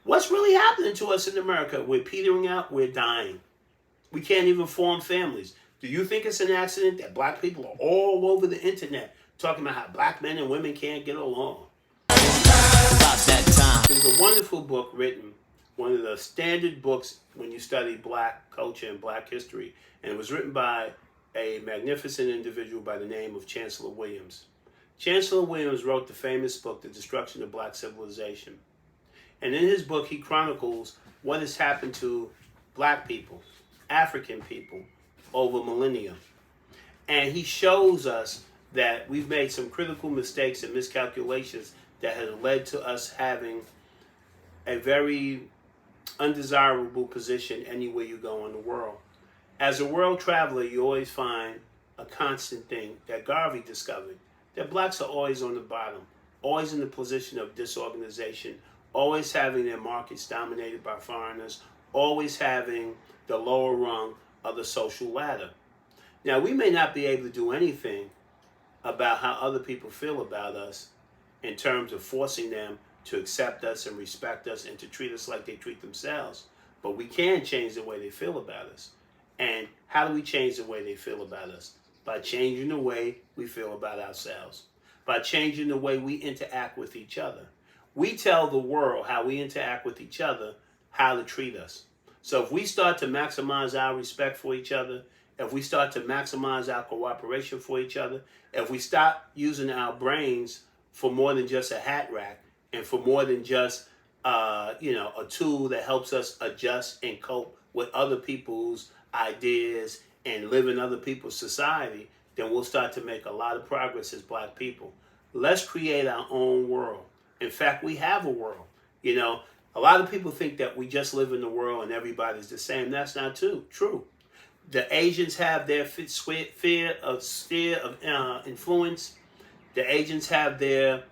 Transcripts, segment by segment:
What's really happening to us in America? We're petering out, we're dying. We can't even form families. Do you think it's an accident that black people are all over the internet talking about how black men and women can't get along? About that time. There's a wonderful book written, one of the standard books when you study black culture and black history, and it was written by a magnificent individual by the name of Chancellor Williams. Chancellor Williams wrote the famous book, The Destruction of Black Civilization. And in his book, he chronicles what has happened to black people, African people, over millennia. And he shows us that we've made some critical mistakes and miscalculations that have led to us having a very undesirable position anywhere you go in the world. As a world traveler, you always find a constant thing that Garvey discovered, that blacks are always on the bottom, always in the position of disorganization, always having their markets dominated by foreigners, always having the lower rung of the social ladder. Now, we may not be able to do anything about how other people feel about us in terms of forcing them to accept us and respect us and to treat us like they treat themselves, but we can change the way they feel about us. And how do we change the way they feel about us? By changing the way we feel about ourselves, by changing the way we interact with each other. We tell the world how we interact with each other, how to treat us. So if we start to maximize our respect for each other, if we start to maximize our cooperation for each other, if we stop using our brains for more than just a hat rack and for more than just a tool that helps us adjust and cope with other people's ideas and live in other people's society, then we'll start to make a lot of progress as black people. Let's create our own world. In fact, we have a world. A lot of people think that we just live in the world and everybody's the same. That's not true. The Asians have their sphere of influence. The Asians have their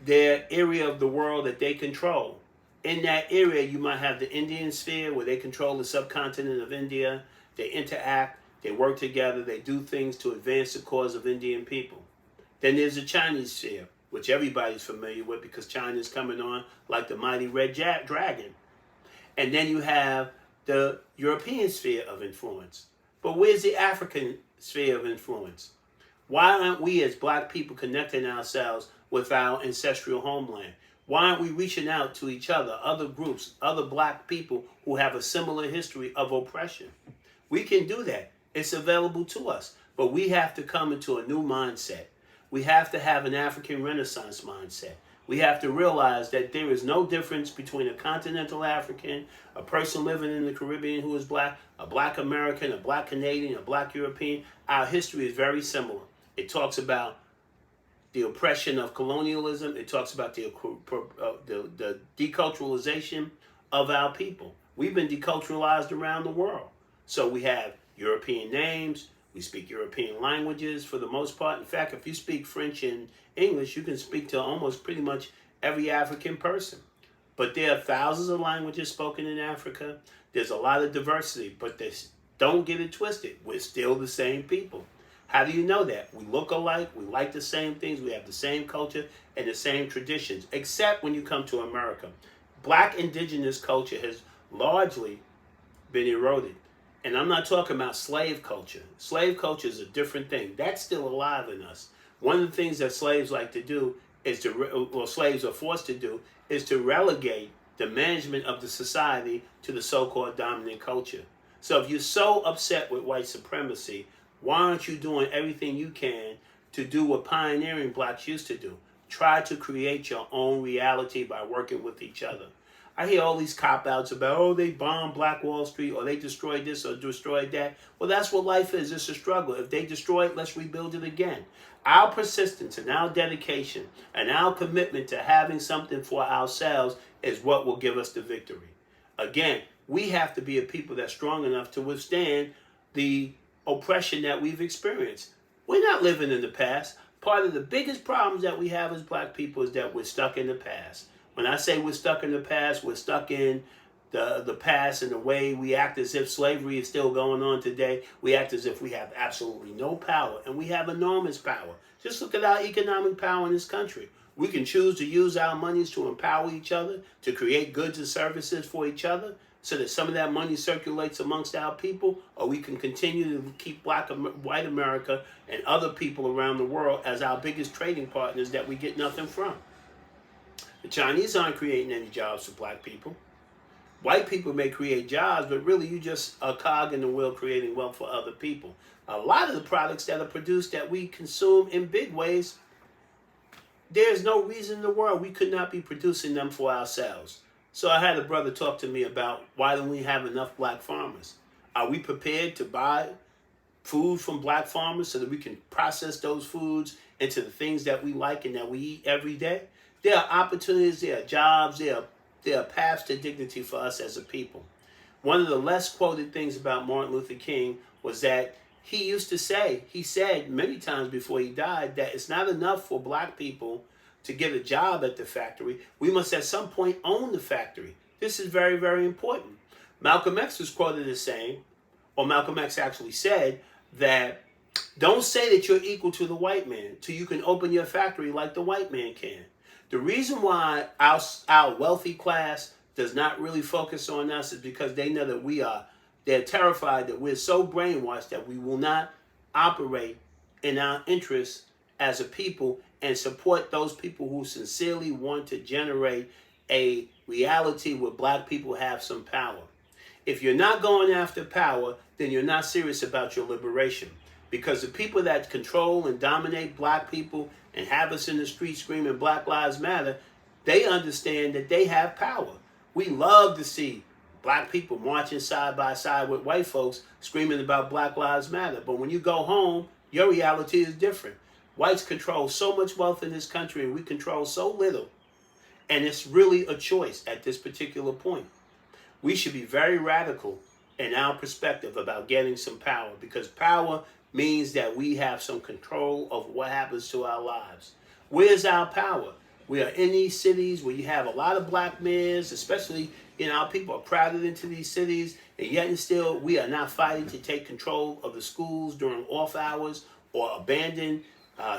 area of the world that they control. In that area, you might have the Indian sphere where they control the subcontinent of India. They interact, they work together, they do things to advance the cause of Indian people. Then there's the Chinese sphere, which everybody's familiar with because China's coming on like the mighty red dragon. And then you have the European sphere of influence. But where's the African sphere of influence? Why aren't we as black people connecting ourselves with our ancestral homeland? Why aren't we reaching out to each other, other groups, other black people who have a similar history of oppression? We can do that. It's available to us. But we have to come into a new mindset. We have to have an African Renaissance mindset. We have to realize that there is no difference between a continental African, a person living in the Caribbean who is black, a black American, a black Canadian, a black European. Our history is very similar. It talks about the oppression of colonialism. It talks about the deculturalization of our people. We've been deculturalized around the world. So we have European names. We speak European languages for the most part. In fact, if you speak French and English, you can speak to almost pretty much every African person. But there are thousands of languages spoken in Africa. There's a lot of diversity, but don't get it twisted. We're still the same people. How do you know that? We look alike, we like the same things, we have the same culture and the same traditions, except when you come to America. Black indigenous culture has largely been eroded. And I'm not talking about slave culture. Slave culture is a different thing. That's still alive in us. One of the things that slaves like to do slaves are forced to do, is to relegate the management of the society to the so-called dominant culture. So if you're so upset with white supremacy, why aren't you doing everything you can to do what pioneering blacks used to do? Try to create your own reality by working with each other. I hear all these cop-outs about, they bombed Black Wall Street, or they destroyed this or destroyed that. Well, that's what life is. It's a struggle. If they destroy it, let's rebuild it again. Our persistence and our dedication and our commitment to having something for ourselves is what will give us the victory. Again, we have to be a people that's strong enough to withstand the oppression that we've experienced. We're not living in the past. Part of the biggest problems that we have as black people is that we're stuck in the past. When I say we're stuck in the past, we're stuck in the past and the way we act as if slavery is still going on today. We act as if we have absolutely no power, and we have enormous power. Just look at our economic power in this country. We can choose to use our monies to empower each other, to create goods and services for each other, so that some of that money circulates amongst our people, or we can continue to keep white America and other people around the world as our biggest trading partners that we get nothing from. The Chinese aren't creating any jobs for black people. White people may create jobs, but really you just a cog in the wheel creating wealth for other people. A lot of the products that are produced that we consume in big ways, there's no reason in the world we could not be producing them for ourselves. So I had a brother talk to me about, why don't we have enough black farmers? Are we prepared to buy food from black farmers so that we can process those foods into the things that we like and that we eat every day? There are opportunities, there are jobs, there are paths to dignity for us as a people. One of the less quoted things about Martin Luther King was that he said many times before he died, that it's not enough for black people to get a job at the factory. We must at some point own the factory. This is very, very important. Malcolm X was quoted as saying, or Malcolm X actually said, that don't say that you're equal to the white man till you can open your factory like the white man can. The reason why our wealthy class does not really focus on us is because they know that they're terrified that we're so brainwashed that we will not operate in our interests as a people and support those people who sincerely want to generate a reality where black people have some power. If you're not going after power, then you're not serious about your liberation. Because the people that control and dominate black people and have us in the street screaming Black Lives Matter, they understand that they have power. We love to see black people marching side by side with white folks screaming about Black Lives Matter. But when you go home, your reality is different. Whites control so much wealth in this country and we control so little. And it's really a choice at this particular point. We should be very radical in our perspective about getting some power, because power means that we have some control of what happens to our lives. Where's our power? We are in these cities where you have a lot of black mayors, especially, our people are crowded into these cities, and yet and still we are not fighting to take control of the schools during off hours or abandon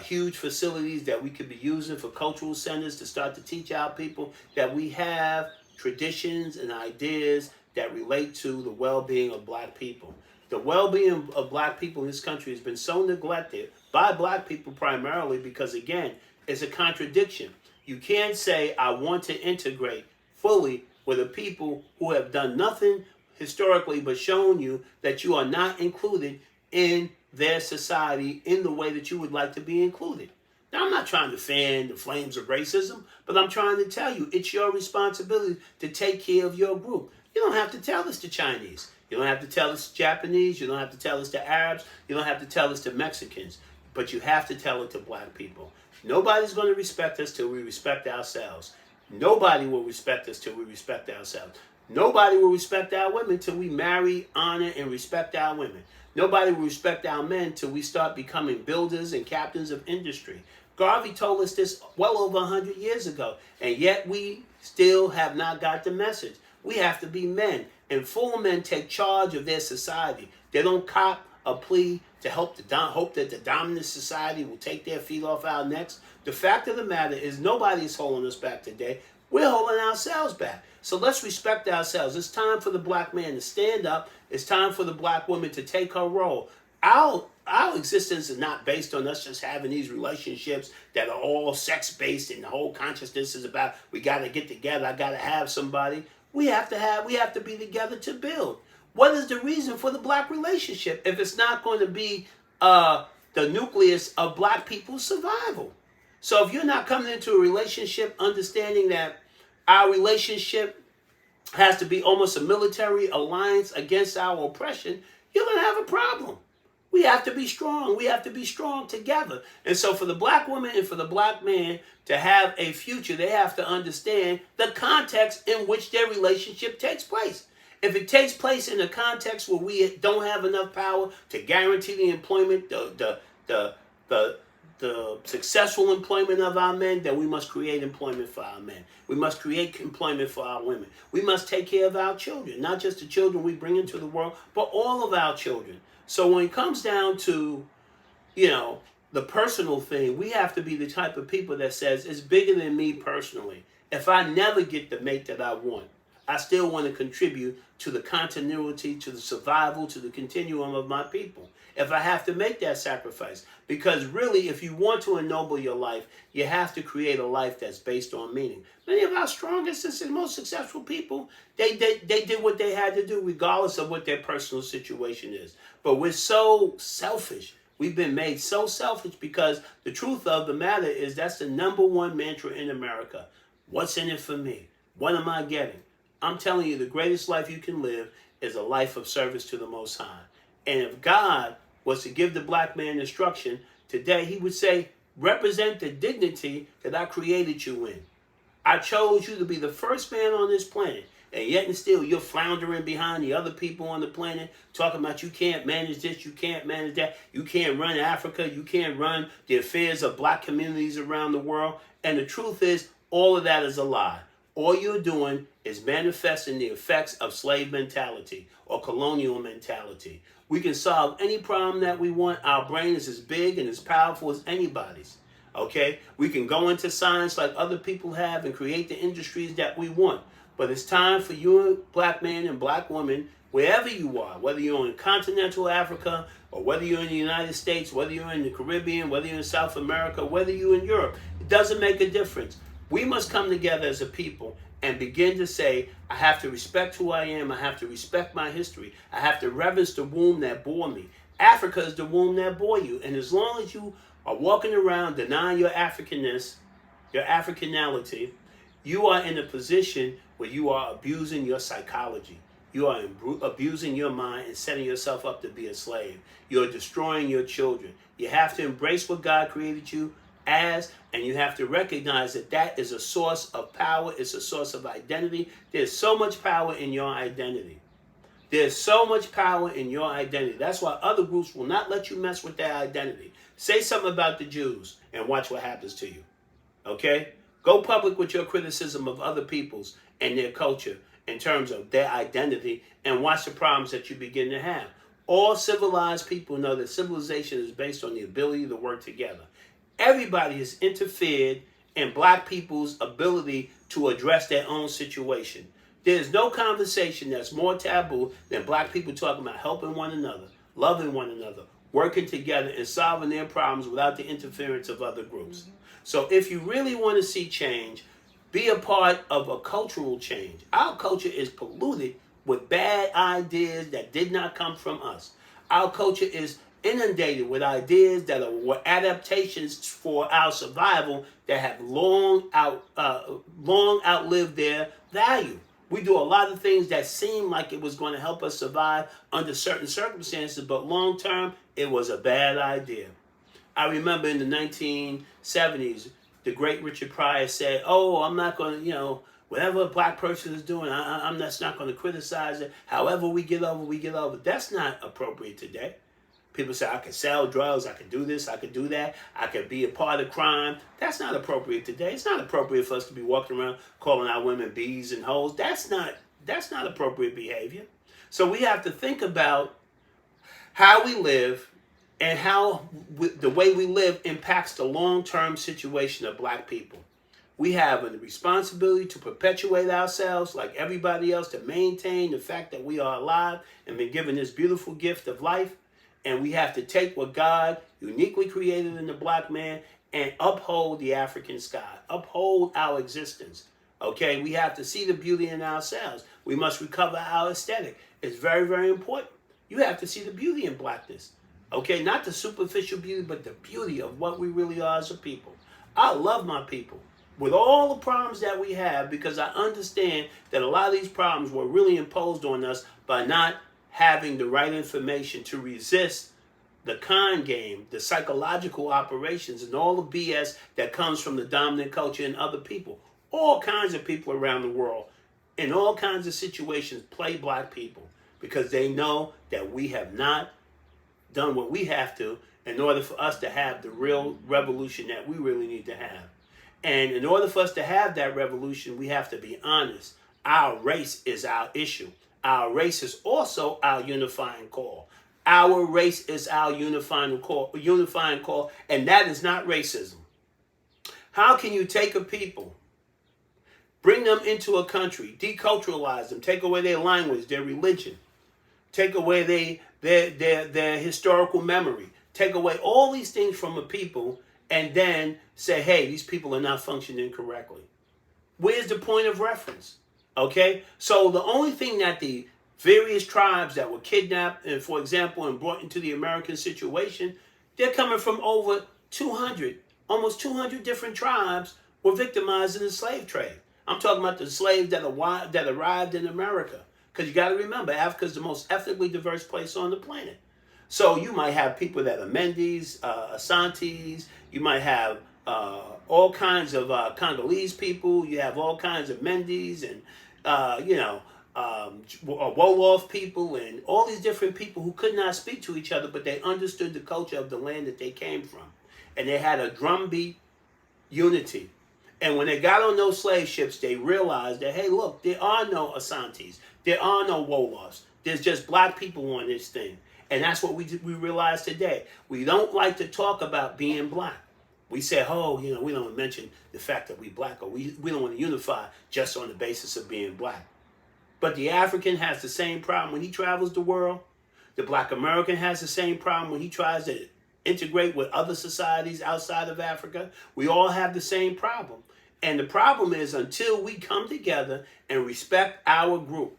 huge facilities that we could be using for cultural centers to start to teach our people that we have traditions and ideas that relate to the well-being of black people. The well-being of black people in this country has been so neglected by black people primarily because, again, it's a contradiction. You can't say, I want to integrate fully with a people who have done nothing historically but shown you that you are not included in their society in the way that you would like to be included. Now, I'm not trying to fan the flames of racism, but I'm trying to tell you it's your responsibility to take care of your group. You don't have to tell this to Chinese. You don't have to tell this to Japanese. You don't have to tell this to Arabs. You don't have to tell this to Mexicans. But you have to tell it to black people. Nobody's going to respect us till we respect ourselves. Nobody will respect us till we respect ourselves. Nobody will respect our women till we marry, honor, and respect our women. Nobody will respect our men till we start becoming builders and captains of industry. Garvey told us this well over 100 years ago, and yet we still have not got the message. We have to be men, and full men take charge of their society. They don't cop a plea to hope that the dominant society will take their feet off our necks. The fact of the matter is nobody is holding us back today. We're holding ourselves back. So let's respect ourselves. It's time for the black man to stand up. It's time for the black woman to take her role. Our existence is not based on us just having these relationships that are all sex-based and the whole consciousness is about we got to get together, I got to have somebody. We have to be together to build. What is the reason for the black relationship if it's not going to be the nucleus of black people's survival? So if you're not coming into a relationship understanding that our relationship has to be almost a military alliance against our oppression, you're going to have a problem. We have to be strong. We have to be strong together. And so for the black woman and for the black man to have a future, they have to understand the context in which their relationship takes place. If it takes place in a context where we don't have enough power to guarantee the employment, the successful employment of our men, then we must create employment for our men. We must create employment for our women. We must take care of our children, not just the children we bring into the world, but all of our children. So when it comes down to, the personal thing, we have to be the type of people that says it's bigger than me personally. If I never get the mate that I want, I still want to contribute to the continuity, to the survival, to the continuum of my people. If I have to make that sacrifice. Because really, if you want to ennoble your life, you have to create a life that's based on meaning. Many of our strongest and most successful people, they did what they had to do regardless of what their personal situation is. But we're so selfish. We've been made so selfish because the truth of the matter is that's the number one mantra in America. What's in it for me? What am I getting? I'm telling you, the greatest life you can live is a life of service to the Most High. And if God was to give the black man instruction today, he would say, represent the dignity that I created you in. I chose you to be the first man on this planet. And yet and still, you're floundering behind the other people on the planet, talking about you can't manage this, you can't manage that, you can't run Africa, you can't run the affairs of black communities around the world. And the truth is, all of that is a lie. All you're doing is manifesting the effects of slave mentality or colonial mentality. We can solve any problem that we want. Our brain is as big and as powerful as anybody's. Okay? We can go into science like other people have and create the industries that we want. But it's time for you, black man and black woman, wherever you are, whether you're in continental Africa or whether you're in the United States, whether you're in the Caribbean, whether you're in South America, whether you're in Europe, it doesn't make a difference. We must come together as a people and begin to say, I have to respect who I am. I have to respect my history. I have to reverence the womb that bore me. Africa is the womb that bore you. And as long as you are walking around denying your Africanness, your Africanality, you are in a position where you are abusing your psychology. You are abusing your mind and setting yourself up to be a slave. You're destroying your children. You have to embrace what God created you as, and you have to recognize that that is a source of power. It's a source of identity. There's so much power in your identity. There's so much power in your identity. That's why other groups will not let you mess with their identity. Say something about the Jews and watch what happens to you. Okay? Go public with your criticism of other peoples and their culture in terms of their identity and watch the problems that you begin to have. All civilized people know that civilization is based on the ability to work together. Everybody has interfered in black people's ability to address their own situation. There's no conversation that's more taboo than black people talking about helping one another, loving one another, working together and solving their problems without the interference of other groups. Mm-hmm. So if you really want to see change, be a part of a cultural change. Our culture is polluted with bad ideas that did not come from us. Our culture is inundated with ideas that are adaptations for our survival that have long outlived their value. We do a lot of things that seem like it was going to help us survive under certain circumstances, but long term, it was a bad idea. I remember in the 1970s, the great Richard Pryor said, oh, I'm not going to, whatever a black person is doing, I'm just not going to criticize it. However we get over, we get over. That's not appropriate today. People say, I can sell drugs, I can do this, I can do that, I can be a part of crime. That's not appropriate today. It's not appropriate for us to be walking around calling our women bees and hoes. That's not appropriate behavior. So we have to think about how we live and how the way we live impacts the long-term situation of black people. We have a responsibility to perpetuate ourselves like everybody else, to maintain the fact that we are alive and been given this beautiful gift of life. And we have to take what God uniquely created in the black man and uphold the African sky, uphold our existence. Okay, we have to see the beauty in ourselves. We must recover our aesthetic. It's very, very important. You have to see the beauty in blackness. Okay, not the superficial beauty, but the beauty of what we really are as a people. I love my people with all the problems that we have because I understand that a lot of these problems were really imposed on us by not having the right information to resist the con game, the psychological operations, and all the BS that comes from the dominant culture and other people. All kinds of people around the world, in all kinds of situations, play black people because they know that we have not done what we have to in order for us to have the real revolution that we really need to have. And in order for us to have that revolution, we have to be honest. Our race is our issue. Our race is also our unifying call. Our race is our unifying call, and that is not racism. How can you take a people, bring them into a country, deculturalize them, take away their language, their religion, take away their historical memory, take away all these things from a people, and then say, hey, these people are not functioning correctly? Where's the point of reference? Okay? So the only thing that the various tribes that were kidnapped, and for example, and brought into the American situation, they're coming from over 200, almost 200 different tribes were victimized in the slave trade. I'm talking about the slaves that arrived in America. Because you got to remember, Africa is the most ethnically diverse place on the planet. So you might have people that are Mendis, Asantes, you might have all kinds of Congolese people, you have all kinds of Mendis and, Wolof people and all these different people who could not speak to each other, but they understood the culture of the land that they came from. And they had a drumbeat unity. And when they got on those slave ships, they realized that, hey, look, there are no Asantes. There are no Wolofs. There's just black people on this thing. And that's what we realize today. We don't like to talk about being black. We say, oh, we don't mention the fact that we black, or we don't want to unify just on the basis of being black. But the African has the same problem when he travels the world. The black American has the same problem when he tries to integrate with other societies outside of Africa. We all have the same problem. And the problem is, until we come together and respect our group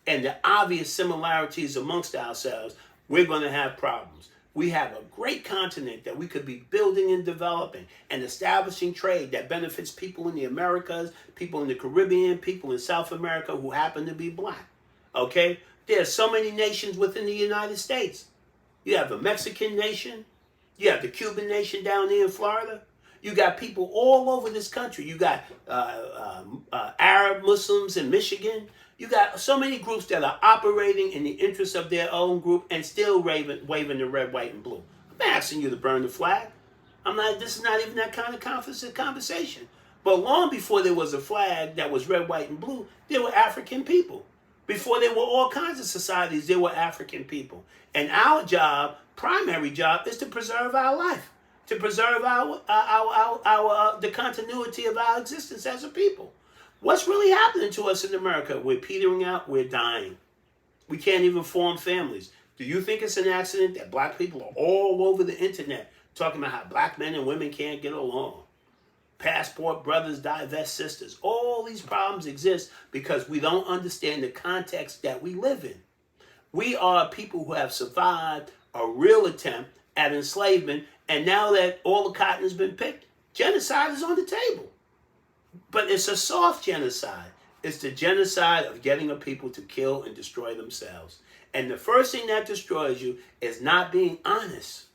and the obvious similarities amongst ourselves, we're going to have problems. We have a great continent that we could be building and developing and establishing trade that benefits people in the Americas, people in the Caribbean, people in South America who happen to be black. Okay? There's so many nations within the United States. You have a Mexican nation. You have the Cuban nation down there in Florida. You got people all over this country. You got Arab Muslims in Michigan. You got so many groups that are operating in the interests of their own group and still waving the red, white, and blue. I'm not asking you to burn the flag. This is not even that kind of conversation. But long before there was a flag that was red, white, and blue, there were African people. Before there were all kinds of societies, there were African people. And our job, primary job, is to preserve our life, to preserve the continuity of our existence as a people. What's really happening to us in America? We're petering out, we're dying. We can't even form families. Do you think it's an accident that black people are all over the internet talking about how black men and women can't get along? Passport brothers divest sisters. All these problems exist because we don't understand the context that we live in. We are people who have survived a real attempt at enslavement, and now that all the cotton has been picked, genocide is on the table. But it's a soft genocide. It's the genocide of getting a people to kill and destroy themselves. And the first thing that destroys you is not being honest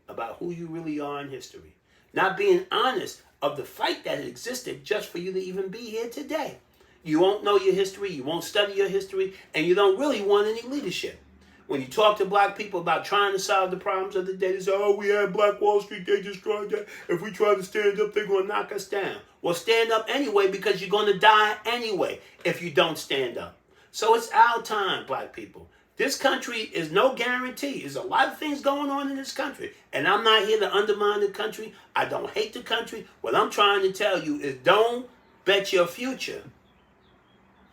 about who you really are in history. Not being honest of the fight that existed just for you to even be here today. You won't know your history, you won't study your history, and you don't really want any leadership. When you talk to black people about trying to solve the problems of the day, they say, oh, we had Black Wall Street, they destroyed that. If we try to stand up, they're going to knock us down. Well, stand up anyway, because you're going to die anyway if you don't stand up. So it's our time, black people. This country is no guarantee. There's a lot of things going on in this country. And I'm not here to undermine the country. I don't hate the country. What I'm trying to tell you is don't bet your future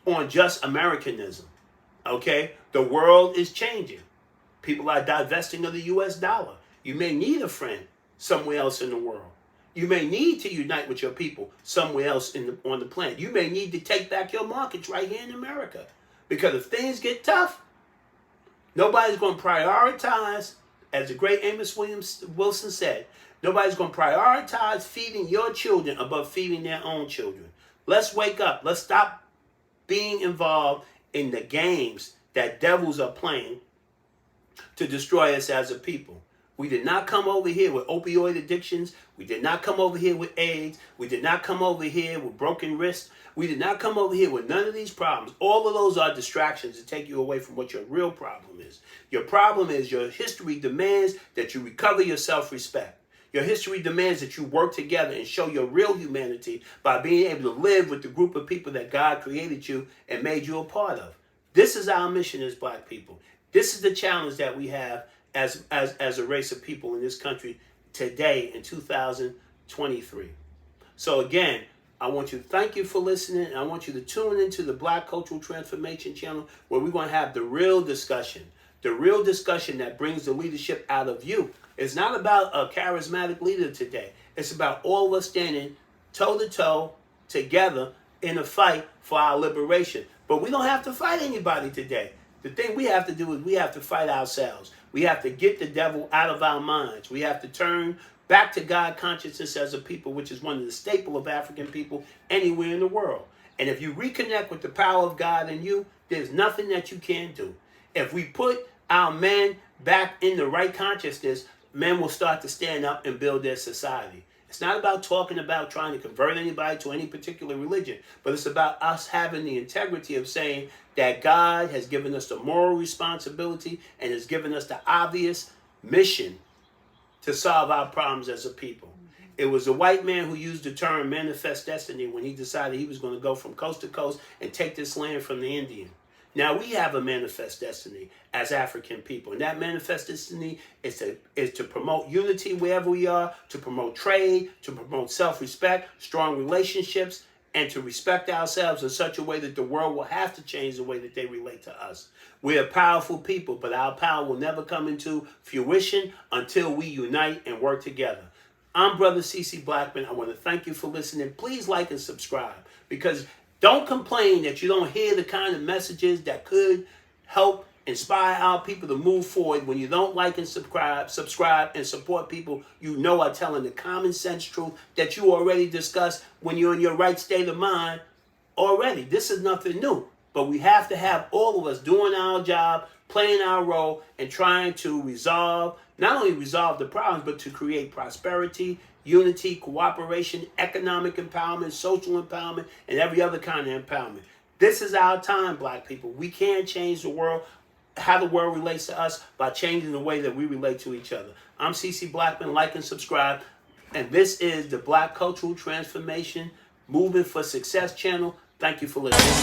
on just Americanism. Okay? The world is changing. People are divesting of the U.S. dollar. You may need a friend somewhere else in the world. You may need to unite with your people somewhere else on the planet. You may need to take back your markets right here in America. Because if things get tough, nobody's going to prioritize, as the great Amos Wilson said, nobody's going to prioritize feeding your children above feeding their own children. Let's wake up. Let's stop being involved in the games that devils are playing to destroy us as a people. We did not come over here with opioid addictions. We did not come over here with AIDS. We did not come over here with broken wrists. We did not come over here with none of these problems. All of those are distractions to take you away from what your real problem is. Your problem is your history demands that you recover your self-respect. Your history demands that you work together and show your real humanity by being able to live with the group of people that God created you and made you a part of. This is our mission as black people. This is the challenge that we have as a race of people in this country today in 2023. So again, I want you to thank you for listening. And I want you to tune into the Black Cultural Transformation channel, where we're going to have the real discussion that brings the leadership out of you. It's not about a charismatic leader today. It's about all of us standing toe to toe together in a fight for our liberation. But we don't have to fight anybody today. The thing we have to do is we have to fight ourselves. We have to get the devil out of our minds. We have to turn back to God consciousness as a people, which is one of the staple of African people anywhere in the world. And if you reconnect with the power of God in you, there's nothing that you can't do. If we put our men back in the right consciousness, men will start to stand up and build their society. It's not about talking about trying to convert anybody to any particular religion, but it's about us having the integrity of saying that God has given us the moral responsibility and has given us the obvious mission to solve our problems as a people. It was a white man who used the term manifest destiny when he decided he was going to go from coast to coast and take this land from the Indian. Now we have a manifest destiny as African people, and that manifest destiny is to promote unity wherever we are, to promote trade, to promote self-respect, strong relationships, and to respect ourselves in such a way that the world will have to change the way that they relate to us. We're a powerful people, but our power will never come into fruition until we unite and work together. I'm Brother C.C. Blackman. I want to thank you for listening. Please like and subscribe, because don't complain that you don't hear the kind of messages that could help inspire our people to move forward when you don't like and subscribe and support people you know are telling the common sense truth that you already discussed when you're in your right state of mind already. This is nothing new, but we have to have all of us doing our job, playing our role, and trying to not only resolve the problems, but to create prosperity, unity, cooperation, economic empowerment, social empowerment, and every other kind of empowerment. This is our time, Black people. We can change the world, how the world relates to us, by changing the way that we relate to each other. I'm C.C. Blackman. Like and subscribe. And this is the Black Cultural Transformation Movement for Success channel. Thank you for listening.